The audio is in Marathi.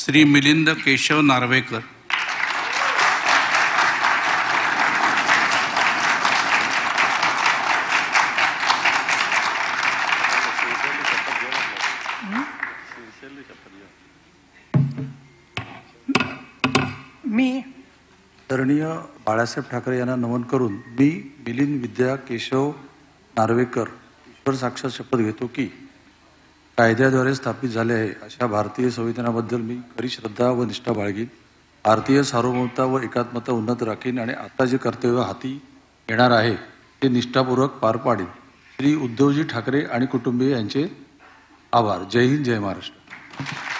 श्री मिलिंद केशव नार्वेकर. मी आदरणीय बाळासाहेब ठाकरे यांना नमन करून मी मिलिंद विद्या केशव नार्वेकर ईश्वर साक्षात शपथ घेतो की कायद्याद्वारे स्थापित झाले आहे अशा भारतीय संविधानाबद्दल मी खरी श्रद्धा व निष्ठा बाळगीन, भारतीय सार्वभौमता व एकात्मता उन्नत राखीन आणि आता जे कर्तव्य हाती येणार आहे ते निष्ठापूर्वक पार पाडीन. श्री उद्धवजी ठाकरे आणि कुटुंबीय यांचे आभार. जय हिंद, जय महाराष्ट्र.